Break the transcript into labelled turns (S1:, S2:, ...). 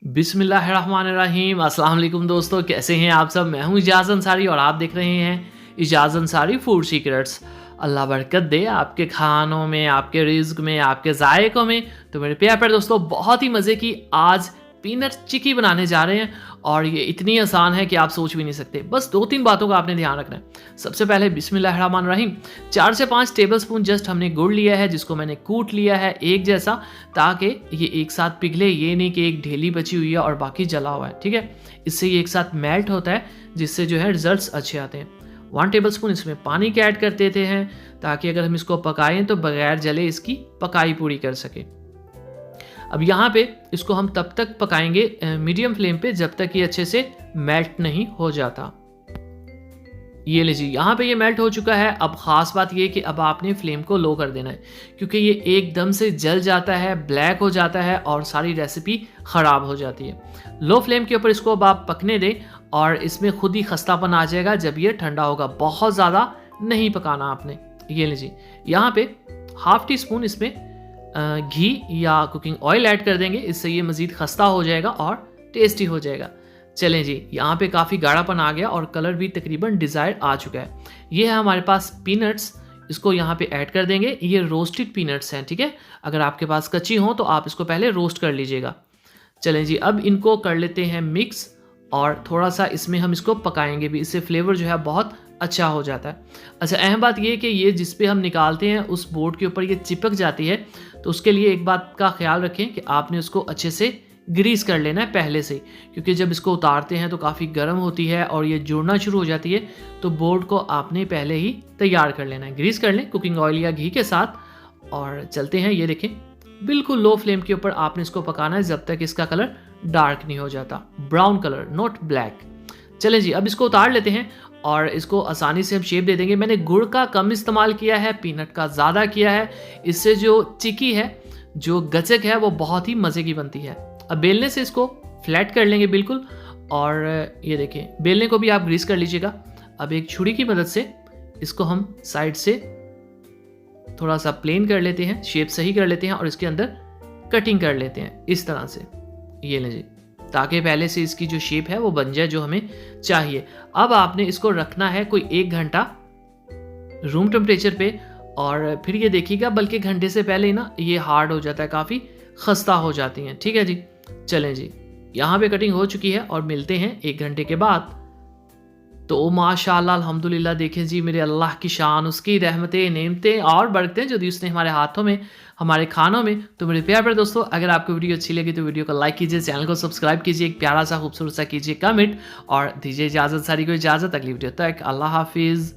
S1: बिस्मिल्लाहिर्रहमानिर्रहीम। अस्सलाम वालेकुम दोस्तों, कैसे हैं आप सब। मैं हूं इजाज़ अंसारी और आप देख रहे हैं इजाज़ अंसारी फूड सीक्रेट्स। अल्लाह बरकत दे आपके खानों में, आपके रिज़्क में, आपके ज़ायक़ों में। तो मेरे प्यारे दोस्तों, बहुत ही मज़े की आज पीनट चिक्की बनाने जा रहे हैं और ये इतनी आसान है कि आप सोच भी नहीं सकते। बस 2-3 बातों का आपने ध्यान रखना है। सबसे पहले बिस्मिल्लाहिर्रहमानिर्रहीम, 4 से 5 टेबलस्पून जस्ट हमने गुड़ लिया है, जिसको मैंने कूट लिया है एक जैसा, ताकि ये एक साथ पिघले। ये नहीं कि एक ढेली बची हुई है और बाकी जला हुआ है, ठीक है। इससे ये एक साथ मेल्ट होता है, जिससे जो है रिजल्ट्स अच्छे आते हैं। 1 टेबलस्पून इसमें पानी के ऐड कर देते हैं, ताकि अगर हम इसको पकाएं तो बगैर जले इसकी पकाई पूरी कर सके। अब यहाँ पे इसको हम तब तक पकाएंगे मीडियम फ्लेम पे, जब तक ये अच्छे से मेल्ट नहीं हो जाता। ये लीजिए, यहाँ पे ये मेल्ट हो चुका है। अब ख़ास बात ये कि अब आपने फ्लेम को लो कर देना है, क्योंकि ये एकदम से जल जाता है, ब्लैक हो जाता है और सारी रेसिपी ख़राब हो जाती है। लो फ्लेम के ऊपर इसको अब आप पकने दें और इसमें खुद ही खस्तापन आ जाएगा जब ये ठंडा होगा। बहुत ज़्यादा नहीं पकाना आपने। ये लीजिए, यहाँ पे ½ टीस्पून इसमें घी या कुकिंग ऑयल ऐड कर देंगे। इससे ये मज़ीद खस्ता हो जाएगा और टेस्टी हो जाएगा। चलें जी, यहाँ पे काफ़ी गाढ़ापन आ गया और कलर भी तकरीबन डिज़ायर्ड आ चुका है। ये है हमारे पास पीनट्स, इसको यहाँ पे ऐड कर देंगे। ये रोस्टेड पीनट्स हैं, ठीक है। अगर आपके पास कच्ची हों तो आप इसको पहले रोस्ट कर लीजिएगा। चलें जी, अब इनको कर लेते हैं मिक्स और थोड़ा सा इसमें हम इसको पकाएंगे भी। इससे फ्लेवर जो है बहुत अच्छा हो जाता है। अच्छा, अहम बात ये है कि ये जिस पे हम निकालते हैं उस बोर्ड के ऊपर ये चिपक जाती है, तो उसके लिए एक बात का ख्याल रखें कि आपने उसको अच्छे से ग्रीस कर लेना है पहले से, क्योंकि जब इसको उतारते हैं तो काफ़ी गर्म होती है और ये जुड़ना शुरू हो जाती है। तो बोर्ड को आपने पहले ही तैयार कर लेना है। ग्रीस कर लें कुकिंग ऑयल या घी के साथ और चलते हैं। ये देखें, बिल्कुल लो फ्लेम के ऊपर आपने इसको पकाना है जब तक इसका कलर डार्क नहीं हो जाता, ब्राउन कलर, नॉट ब्लैक। चलें जी, अब इसको उतार लेते हैं और इसको आसानी से हम शेप दे देंगे। मैंने गुड़ का कम इस्तेमाल किया है, पीनट का ज़्यादा किया है। इससे जो चिक्की है, जो गचक है, वो बहुत ही मज़े की बनती है। अब बेलने से इसको फ्लैट कर लेंगे बिल्कुल। और ये देखिए, बेलने को भी आप ग्रीस कर लीजिएगा। अब एक छुरी की मदद से इसको हम साइड से थोड़ा सा प्लेन कर लेते हैं, शेप सही कर लेते हैं और इसके अंदर कटिंग कर लेते हैं इस तरह से। ये लीजिए, ताकि पहले से इसकी जो शेप है वो बन जाए जो हमें चाहिए। अब आपने इसको रखना है कोई 1 घंटा रूम टेम्परेचर पे और फिर ये देखिएगा, बल्कि घंटे से पहले ही ना ये हार्ड हो जाता है, काफ़ी खस्ता हो जाती हैं, ठीक है जी। चलें जी, यहाँ पे कटिंग हो चुकी है और मिलते हैं 1 घंटे के बाद। तो माशाअल्लाह अल्हम्दुलिल्लाह, देखें जी, मेरे अल्लाह की शान, उसकी रहमतें, नेमतें और बरकतें जो दी उसने हमारे हाथों में, हमारे खानों में। तो मेरे प्यारे दोस्तों, अगर आपको वीडियो अच्छी लगी तो वीडियो को लाइक कीजिए, चैनल को सब्सक्राइब कीजिए, एक प्यारा सा खूबसूरत सा कीजिए कमेंट और दीजिए इजाज़त। सारी को इजाज़त, अगली वीडियो तक। अल्लाह हाफिज़।